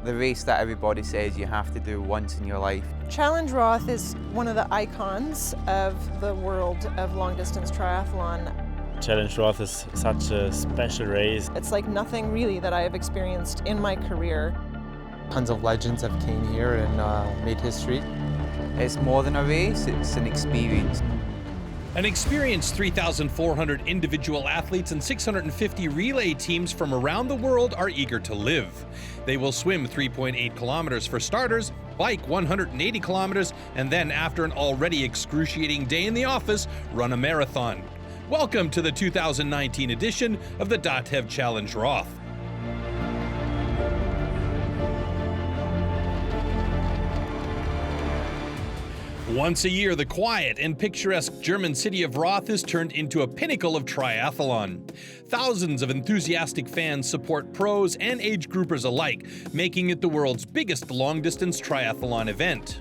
the race that everybody says you have to do once in your life. Challenge Roth is one of the icons of the world of long-distance triathlon. Challenge Roth is such a special race. It's like nothing really that I have experienced in my career. Tons of legends have came here and made history. It's more than a race, it's an experience. An experienced 3,400 individual athletes and 650 relay teams from around the world are eager to live. They will swim 3.8 kilometers for starters, bike 180 kilometers, and then, after an already excruciating day in the office, run a marathon. Welcome to the 2019 edition of the DATEV Challenge Roth. Once a year, the quiet and picturesque German city of Roth is turned into a pinnacle of triathlon. Thousands of enthusiastic fans support pros and age groupers alike, making it the world's biggest long-distance triathlon event.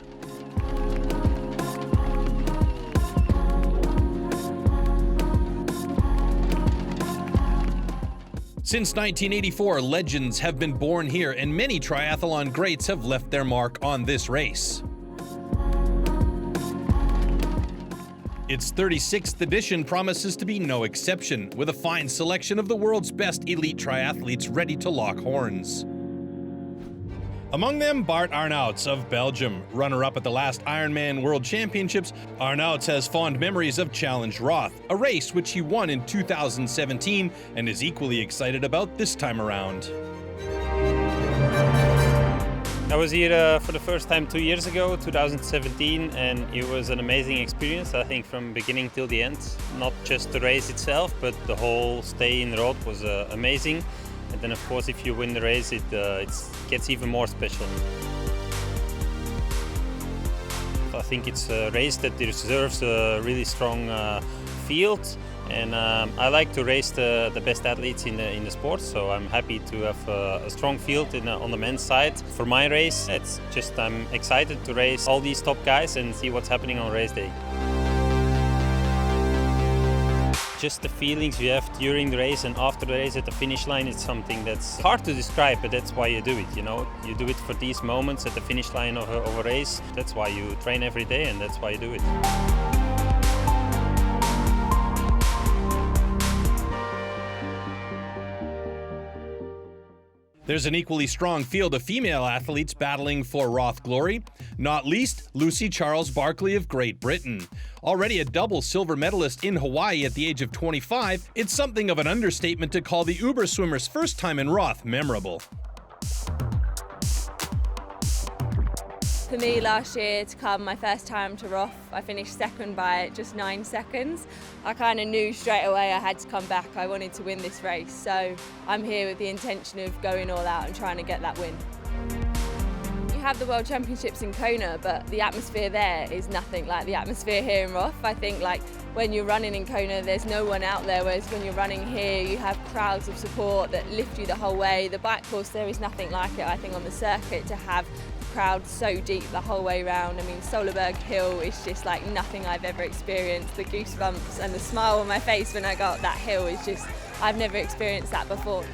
Since 1984, legends have been born here, and many triathlon greats have left their mark on this race. Its 36th edition promises to be no exception, with a fine selection of the world's best elite triathletes ready to lock horns. Among them, Bart Arnouts of Belgium. Runner-up at the last Ironman World Championships, Arnouts has fond memories of Challenge Roth, a race which he won in 2017 and is equally excited about this time around. I was here for the first time 2 years ago, 2017, and it was an amazing experience, I think, from beginning till the end. Not just the race itself, but the whole stay in Roth was amazing. And then, of course, if you win the race, it gets even more special. I think it's a race that deserves a really strong field. And I like to race the best athletes in the sport, so I'm happy to have a strong field on the men's side. For my race, it's just I'm excited to race all these top guys and see what's happening on race day. Just the feelings you have during the race and after the race at the finish line, it's something that's hard to describe, but that's why you do it, you know. You do it for these moments at the finish line of a race. That's why you train every day, and that's why you do it. There's an equally strong field of female athletes battling for Roth glory, not least Lucy Charles-Barclay of Great Britain. Already a double silver medalist in Hawaii at the age of 25, it's something of an understatement to call the Uber swimmer's first time in Roth memorable. For me, last year to come my first time to Roth, I finished second by just 9 seconds. I kind of knew straight away I had to come back. I wanted to win this race, so I'm here with the intention of going all out and trying to get that win. You have the World Championships in Kona, but the atmosphere there is nothing like the atmosphere here in Roth. I think like when you're running in Kona, there's no one out there, whereas when you're running here, you have crowds of support that lift you the whole way. The bike course, there is nothing like it, I think, on the circuit, to have crowd so deep the whole way round. I mean, Solarberg Hill is just like nothing I've ever experienced. The goosebumps and the smile on my face when I got up that hill is just, I've never experienced that before.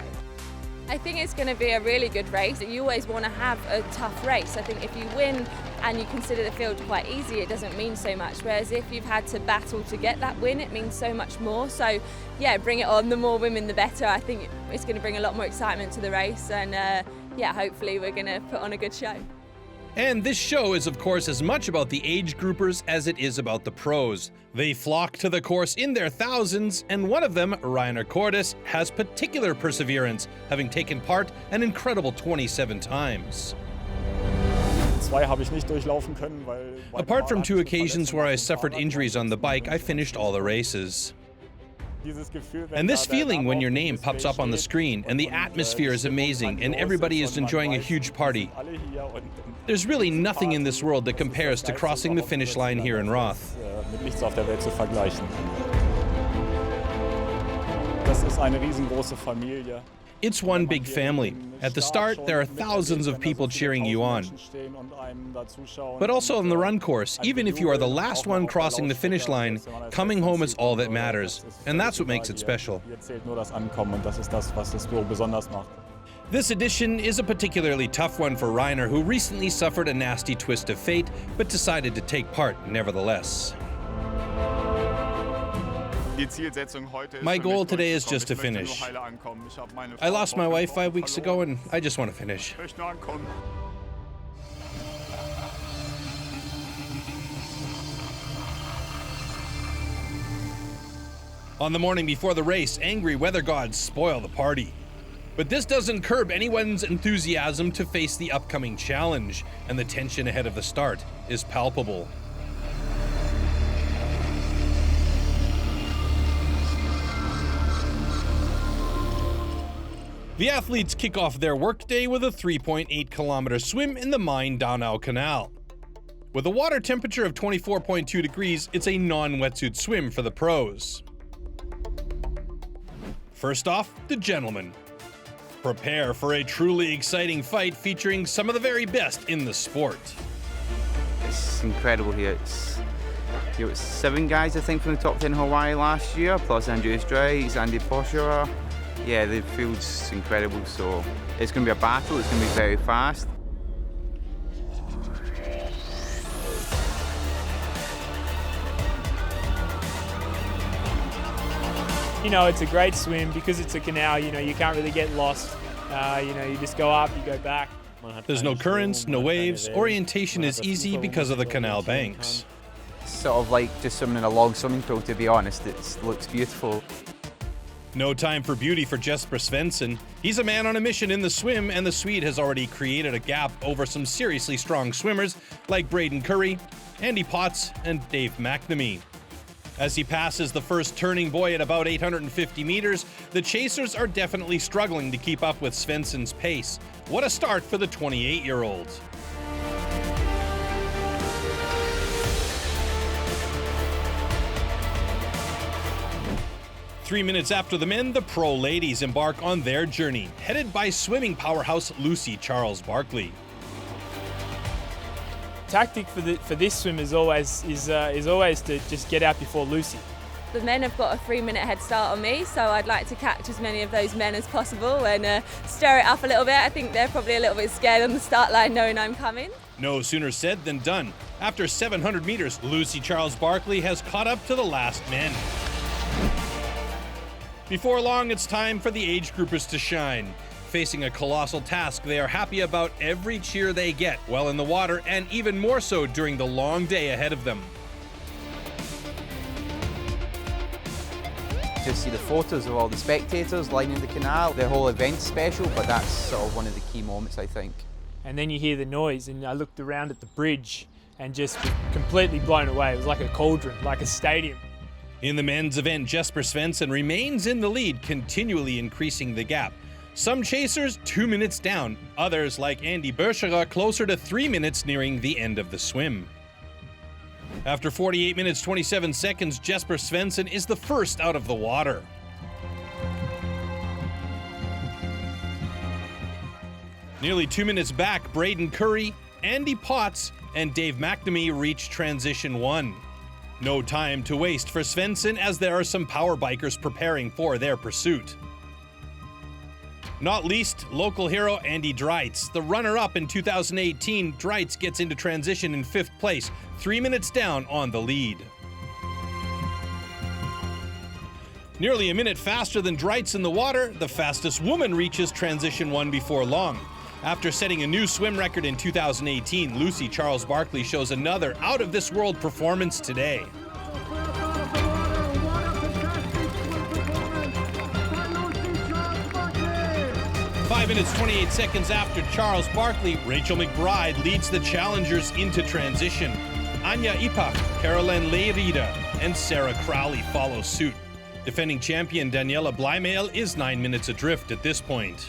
I think it's going to be a really good race. You always want to have a tough race. I think if you win and you consider the field quite easy, it doesn't mean so much. Whereas if you've had to battle to get that win, it means so much more. So yeah, bring it on. The more women, the better. I think it's going to bring a lot more excitement to the race. And yeah, hopefully we're going to put on a good show. And this show is, of course, as much about the age groupers as it is about the pros. They flock to the course in their thousands, and one of them, Rainer Cordes, has particular perseverance, having taken part an incredible 27 times. Apart from 2 occasions where I suffered injuries on the bike, I finished all the races. And this feeling when your name pops up on the screen and the atmosphere is amazing and everybody is enjoying a huge party. There's really nothing in this world that compares to crossing the finish line here in Roth. It's one big family. At the start, there are thousands of people cheering you on. But also on the run course, even if you are the last one crossing the finish line, coming home is all that matters. And that's what makes it special. This edition is a particularly tough one for Reiner, who recently suffered a nasty twist of fate, but decided to take part nevertheless. My goal today is just to finish. I lost my wife 5 weeks ago and I just want to finish. On the morning before the race, angry weather gods spoil the party. But this doesn't curb anyone's enthusiasm to face the upcoming challenge, and the tension ahead of the start is palpable. The athletes kick off their workday with a 3.8-kilometer swim in the Main-Donau Canal. With a water temperature of 24.2 degrees, it's a non-wetsuit swim for the pros. First off, the gentlemen. Prepare for a truly exciting fight featuring some of the very best in the sport. It's incredible here. It's 7 guys, I think, from the top 10 in Hawaii last year, plus Andi Dreitz, Andi Dreitz. Yeah, the field's incredible, so it's going to be a battle. It's going to be very fast. You know, it's a great swim because it's a canal. You know, you can't really get lost. You know, you just go up, you go back. There's no currents, no waves. Orientation is easy because of the canal banks. It's sort of like just swimming in a long swimming pool, to be honest. It looks beautiful. No time for beauty for Jesper Svensson. He's a man on a mission in the swim, and the Swede has already created a gap over some seriously strong swimmers like Braden Curry, Andy Potts, and Dave McNamee. As he passes the first turning buoy at about 850 meters, the chasers are definitely struggling to keep up with Svensson's pace. What a start for the 28-year-old. Three minutes after the men, the pro ladies embark on their journey, headed by swimming powerhouse Lucy Charles-Barclay. Tactic for this swim is always to just get out before Lucy. The men have got a 3-minute head start on me, so I'd like to catch as many of those men as possible and stir it up a little bit. I think they're probably a little bit scared on the start line knowing I'm coming. No sooner said than done. After 700 meters, Lucy Charles-Barclay has caught up to the last men. Before long, it's time for the age groupers to shine. Facing a colossal task, they are happy about every cheer they get while in the water, and even more so during the long day ahead of them. Just see the photos of all the spectators lining the canal. The whole event's special, but that's sort of one of the key moments, I think. And then you hear the noise, and I looked around at the bridge and just was completely blown away. It was like a cauldron, like a stadium. In the men's event, Jesper Svensson remains in the lead, continually increasing the gap. Some chasers 2 minutes down, others like Andy Dreitz closer to 3 minutes nearing the end of the swim. After 48 minutes 27 seconds, Jesper Svensson is the first out of the water. Nearly 2 minutes back, Braden Curry, Andy Potts, and Dave McNamee reach transition 1. No time to waste for Svensson, as there are some power bikers preparing for their pursuit. Not least, local hero Andi Dreitz. The runner-up in 2018, Dreitz gets into transition in 5th place, 3 minutes down on the lead. Nearly a minute faster than Dreitz in the water, the fastest woman reaches transition 1 before long. After setting a new swim record in 2018, Lucy Charles-Barclay shows another out-of-this-world performance today. 5 minutes 28 seconds after Charles-Barclay, Rachel McBride leads the challengers into transition. Anja Ipach, Caroline Leyrida, and Sarah Crowley follow suit. Defending champion Daniela Bleimail is 9 minutes adrift at this point.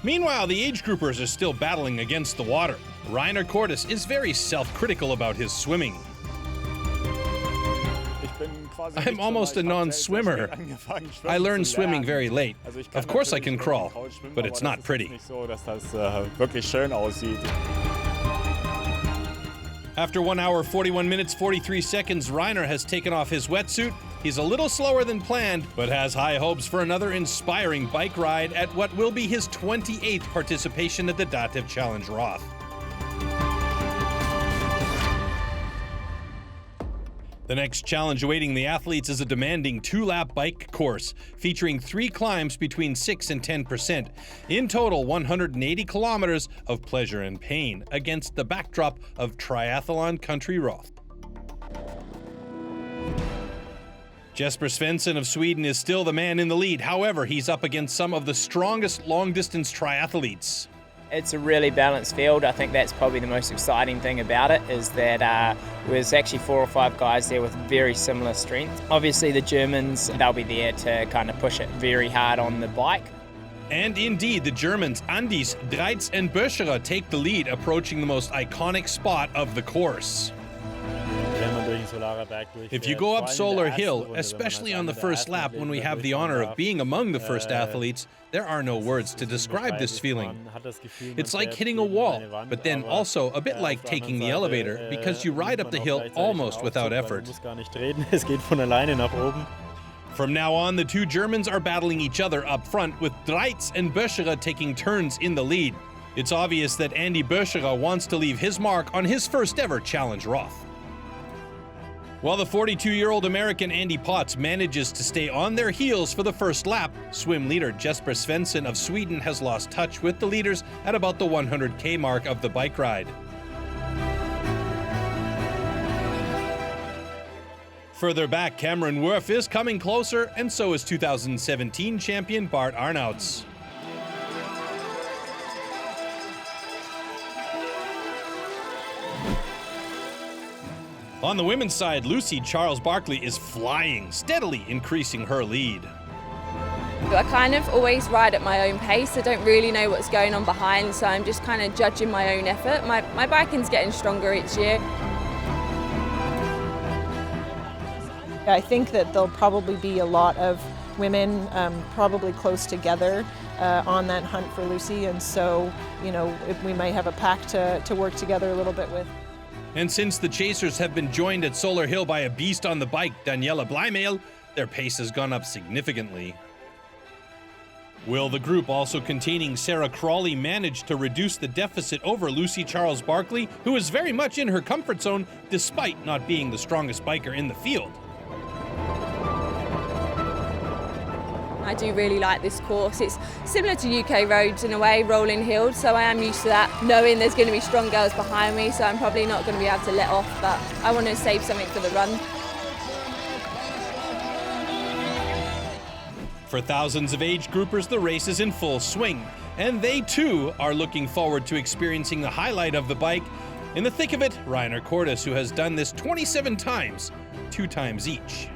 Meanwhile, the age groupers are still battling against the water. Reiner Cordes is very self-critical about his swimming. I'm almost a non-swimmer. I learned swimming very late. Of course I can crawl, but it's not pretty. After 1 hour, 41 minutes, 43 seconds, Reiner has taken off his wetsuit, He's a little slower than planned, but has high hopes for another inspiring bike ride at what will be his 28th participation at the DATEV Challenge Roth. The next challenge awaiting the athletes is a demanding 2-lap bike course, featuring 3 climbs between 6 and 10%. In total, 180 kilometers of pleasure and pain against the backdrop of triathlon country Roth. Jesper Svensson of Sweden is still the man in the lead. However, he's up against some of the strongest long-distance triathletes. It's a really balanced field. I think that's probably the most exciting thing about it, is that there's actually 4 or 5 guys there with very similar strength. Obviously the Germans, they'll be there to kind of push it very hard on the bike. And indeed, the Germans, Andi Dreitz and Böscherer, take the lead, approaching the most iconic spot of the course. If you go up Solar Hill, especially on the first lap when we have the honor of being among the first athletes, there are no words to describe this feeling. It's like hitting a wall, but then also a bit like taking the elevator, because you ride up the hill almost without effort. From now on, the 2 Germans are battling each other up front, with Dreitz and Böscherer taking turns in the lead. It's obvious that Andi Böscherer wants to leave his mark on his first ever Challenge Roth. While the 42-year-old American Andy Potts manages to stay on their heels for the first lap, swim leader Jesper Svensson of Sweden has lost touch with the leaders at about the 100K mark of the bike ride. Further back, Cameron Worth is coming closer, and so is 2017 champion Bart Arnouts. On the women's side, Lucy Charles-Barclay is flying, steadily increasing her lead. I kind of always ride at my own pace. I don't really know what's going on behind, so I'm just kind of judging my own effort. My biking's getting stronger each year. I think that there'll probably be a lot of women probably close together on that hunt for Lucy, and so, you know, we might have a pack to work together a little bit with. And since the chasers have been joined at Solar Hill by a beast on the bike, Daniela Bleimail, their pace has gone up significantly. Will the group, also containing Sarah Crawley, manage to reduce the deficit over Lucy Charles-Barclay, who is very much in her comfort zone despite not being the strongest biker in the field? I do really like this course. It's similar to UK roads in a way, rolling hills, so I am used to that, knowing there's going to be strong girls behind me, so I'm probably not going to be able to let off, but I want to save something for the run. For thousands of age groupers, the race is in full swing, and they too are looking forward to experiencing the highlight of the bike. In the thick of it, Rainer Cordes, who has done this 27 times, 2 times each.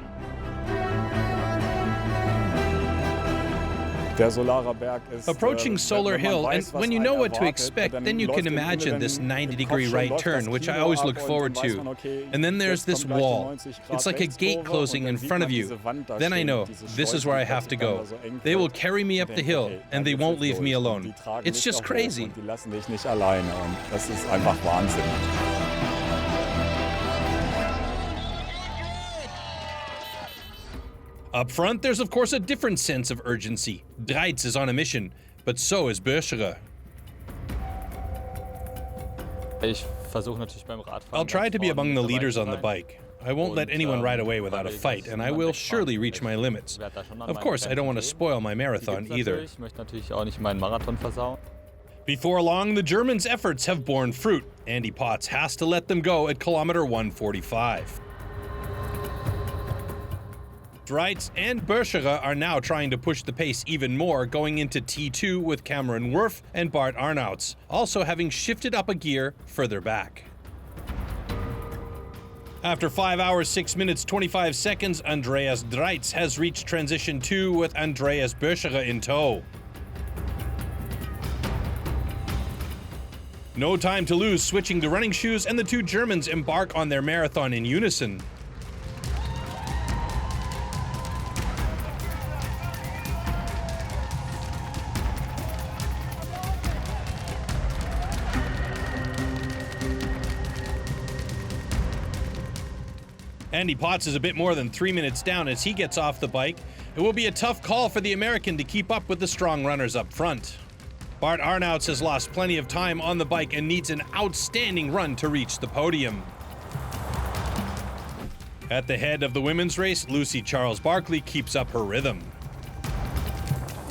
Approaching Solar Hill, and when you know what to expect, then you can imagine this 90-degree right turn, which I always look forward to. And then there's this wall. It's like a gate closing in front of you. Then I know, this is where I have to go. They will carry me up the hill, and they won't leave me alone. It's just crazy. Up front, there's of course a different sense of urgency. Dreitz is on a mission, but so is Böscherer. I'll try to be among the leaders on the bike. I won't let anyone ride away without a fight, and I will surely reach my limits. Of course, I don't want to spoil my marathon either. Before long, the Germans' efforts have borne fruit. Andy Potts has to let them go at kilometer 145. Dreitz and Böscherer are now trying to push the pace even more, going into T2 with Cameron Worth and Bart Arnouts, also having shifted up a gear further back. After 5 hours, 6 minutes, 25 seconds, Andreas Dreitz has reached transition 2 with Andreas Böscherer in tow. No time to lose, switching to running shoes, and the 2 Germans embark on their marathon in unison. Andy Potts is a bit more than 3 minutes down as he gets off the bike. It will be a tough call for the American to keep up with the strong runners up front. Bart Arnouts has lost plenty of time on the bike and needs an outstanding run to reach the podium. At the head of the women's race, Lucy Charles-Barclay keeps up her rhythm.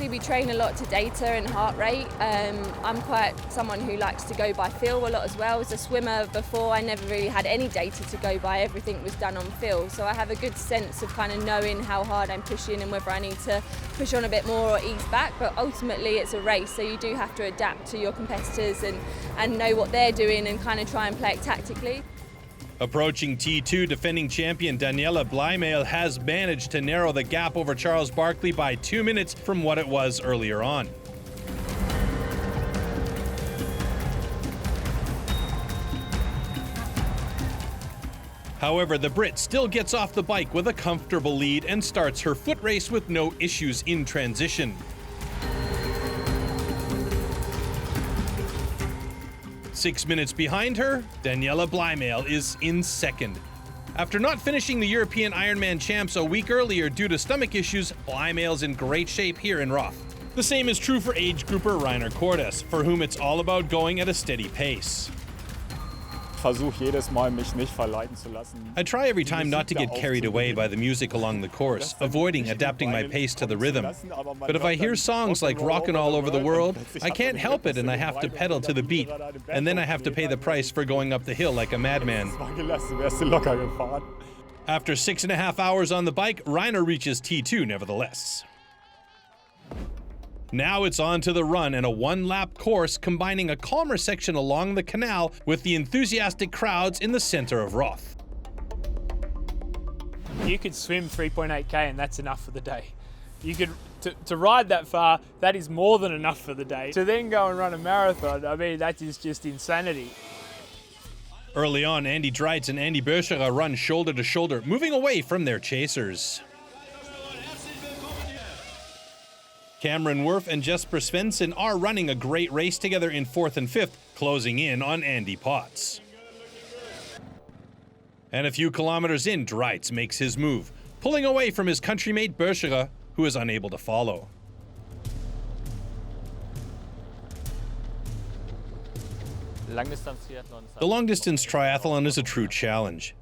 We train a lot to data and heart rate. I'm quite someone who likes to go by feel a lot as well. As a swimmer before, I never really had any data to go by. Everything was done on feel. So I have a good sense of kind of knowing how hard I'm pushing and whether I need to push on a bit more or ease back. But ultimately it's a race, so you do have to adapt to your competitors and know what they're doing and kind of try and play it tactically. Approaching T2, defending champion Daniela Blymail has managed to narrow the gap over Charles-Barclay by 2 minutes from what it was earlier on. However, the Brit still gets off the bike with a comfortable lead and starts her foot race with no issues in transition. 6 minutes behind her, Daniela Blymail is in second. After not finishing the European Ironman champs a week earlier due to stomach issues, Blymail's in great shape here in Roth. The same is true for age grouper Rainer Cordes, for whom it's all about going at a steady pace. I try every time not to get carried away by the music along the course, avoiding adapting my pace to the rhythm. But if I hear songs like Rockin' All Over the World, I can't help it and I have to pedal to the beat. And then I have to pay the price for going up the hill like a madman. After 6.5 hours on the bike, Rainer reaches T2 nevertheless. Now it's on to the run and a one-lap course combining a calmer section along the canal with the enthusiastic crowds in the center of Roth. You could swim 3.8k and that's enough for the day. You could, to ride that far, that is more than enough for the day. To then go and run a marathon, I mean, that is just insanity. Early on, Andi Dreitz and Andi Böscherer run shoulder to shoulder, moving away from their chasers. Cameron Worth and Jesper Svensson are running a great race together in 4th and 5th, closing in on Andy Potts. And a few kilometers in, Dreitz makes his move, pulling away from his countrymate Böscherer, who is unable to follow. The long-distance triathlon is a true challenge.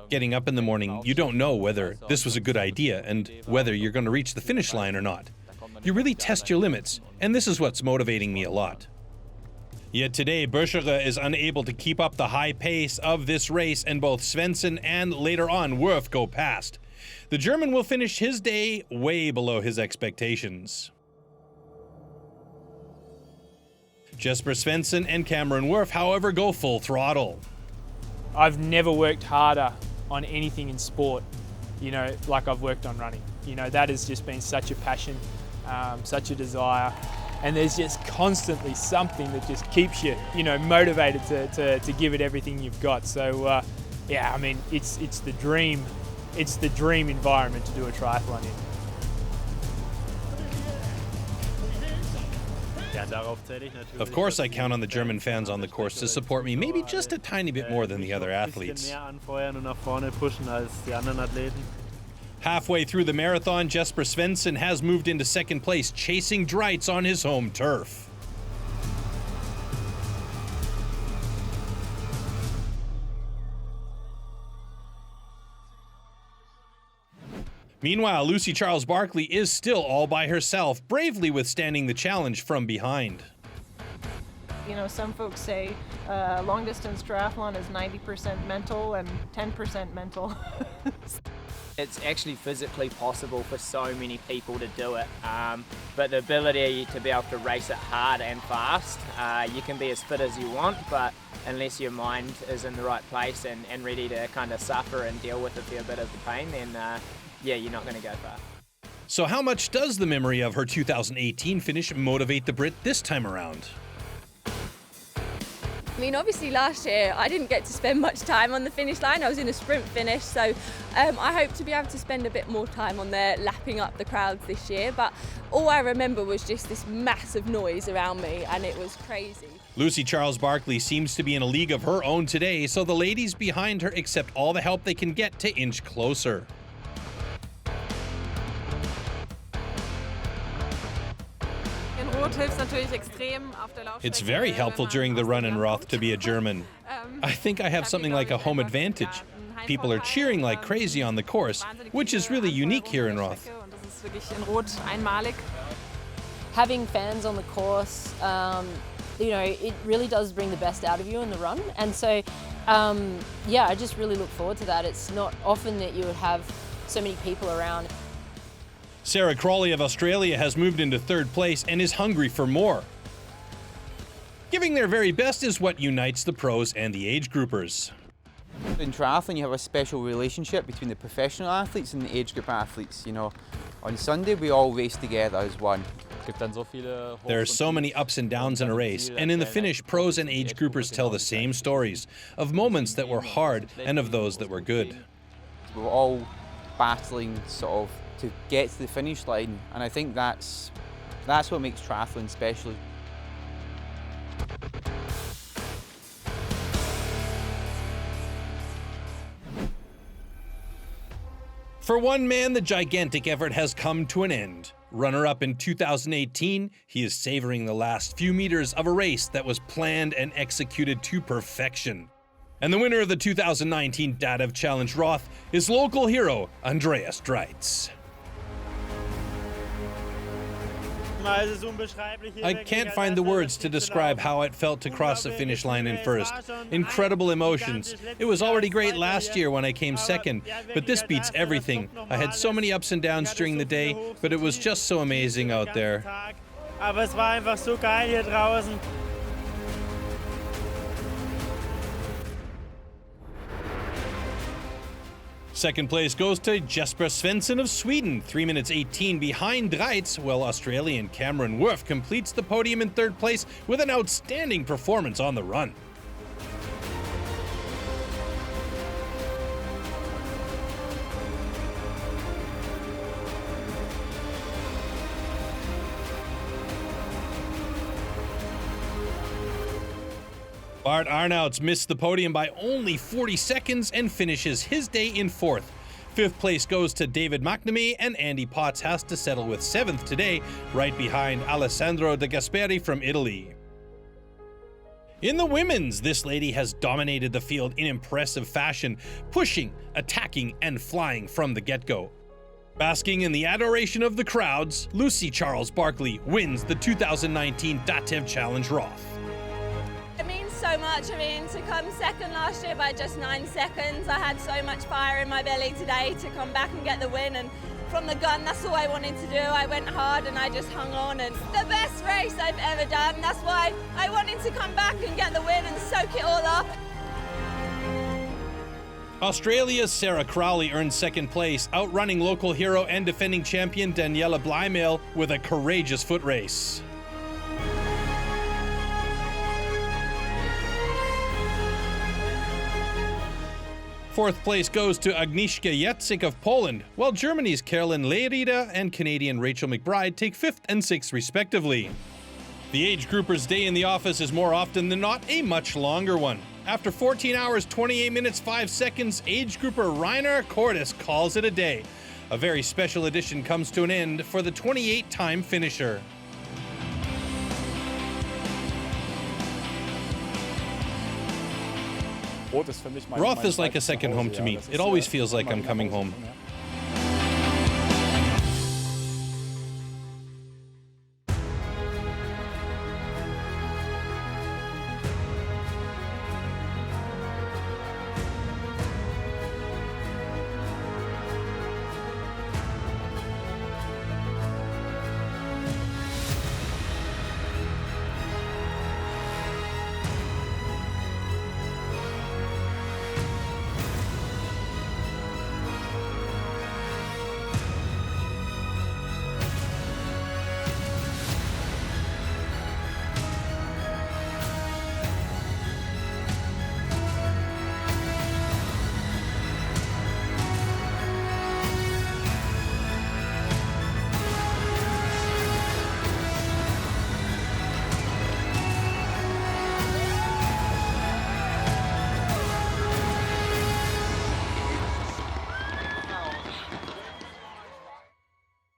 Getting up in the morning, you don't know whether this was a good idea and whether you're going to reach the finish line or not. You really test your limits, and this is what's motivating me a lot. Yet today, Böscherer is unable to keep up the high pace of this race, and both Svensson and later on Worth go past. The German will finish his day way below his expectations. Jesper Svensson and Cameron Worth, however, go full throttle. I've never worked harder on anything in sport, like I've worked on running. That has just been such a passion. Such a desire, and there's just constantly something that just keeps you, motivated to give it everything you've got. So, yeah, I mean, it's the dream environment to do a triathlon in. Of course, I count on the German fans on the course to support me, maybe just a tiny bit more than the other athletes. Halfway through the marathon, Jesper Svensson has moved into second place, chasing Dreitz on his home turf. Meanwhile, Lucy Charles-Barclay is still all by herself, bravely withstanding the challenge from behind. Some folks say long-distance triathlon is 90% mental and 10% mental. It's actually physically possible for so many people to do it, but the ability to be able to race it hard and fast, you can be as fit as you want, but unless your mind is in the right place and ready to kind of suffer and deal with a fair bit of the pain, then yeah, you're not going to go far. So how much does the memory of her 2018 finish motivate the Brit this time around? I mean, obviously last year I didn't get to spend much time on the finish line. I was in a sprint finish, so I hope to be able to spend a bit more time on there lapping up the crowds this year. But all I remember was just this massive noise around me, and it was crazy. Lucy Charles-Barclay seems to be in a league of her own today, so the ladies behind her accept all the help they can get to inch closer. It's very helpful during the run in Roth to be a German. I think I have something like a home advantage. People are cheering like crazy on the course, which is really unique here in Roth. Having fans on the course, it really does bring the best out of you in the run. And so, I just really look forward to that. It's not often that you would have so many people around. Sarah Crawley of Australia has moved into third place and is hungry for more. Giving their very best is what unites the pros and the age groupers. In triathlon, you have a special relationship between the professional athletes and the age group athletes. On Sunday, we all race together as one. There are so many ups and downs in a race, and in the finish, pros and age groupers tell the same stories of moments that were hard and of those that were good. We're all battling sort of to get to the finish line, and I think that's what makes triathlon special. For one man, the gigantic effort has come to an end. Runner-up in 2018, he is savoring the last few meters of a race that was planned and executed to perfection. And the winner of the 2019 DATEV Challenge Roth is local hero Andi Dreitz. I can't find the words to describe how it felt to cross the finish line in first. Incredible emotions. It was already great last year when I came second, but this beats everything. I had so many ups and downs during the day, but it was just so amazing out there. Second place goes to Jesper Svensson of Sweden, 3 minutes 18 behind Dreitz, while Australian Cameron Worth completes the podium in third place with an outstanding performance on the run. Bart Arnouts missed the podium by only 40 seconds and finishes his day in fourth. Fifth place goes to David McNamee, and Andy Potts has to settle with seventh today, right behind Alessandro De Gasperi from Italy. In the women's, this lady has dominated the field in impressive fashion, pushing, attacking, and flying from the get-go. Basking in the adoration of the crowds, Lucy Charles-Barclay wins the 2019 DATEV Challenge Roth. It means so much. I mean, to come second last year by just 9 seconds, I had so much fire in my belly today to come back and get the win, and from the gun, that's all I wanted to do. I went hard and I just hung on, and the best race I've ever done. That's why I wanted to come back and get the win and soak it all up. Australia's Sarah Crowley earned second place, outrunning local hero and defending champion Daniela Blymail with a courageous foot race. Fourth place goes to Agnieszka Jacek of Poland, while Germany's Caroline Leyrida and Canadian Rachel McBride take fifth and sixth respectively. The age grouper's day in the office is more often than not a much longer one. After 14 hours, 28 minutes, 5 seconds, age grouper Rainer Cordes calls it a day. A very special edition comes to an end for the 28-time finisher. Roth is like a second home to me. It always feels like I'm coming home.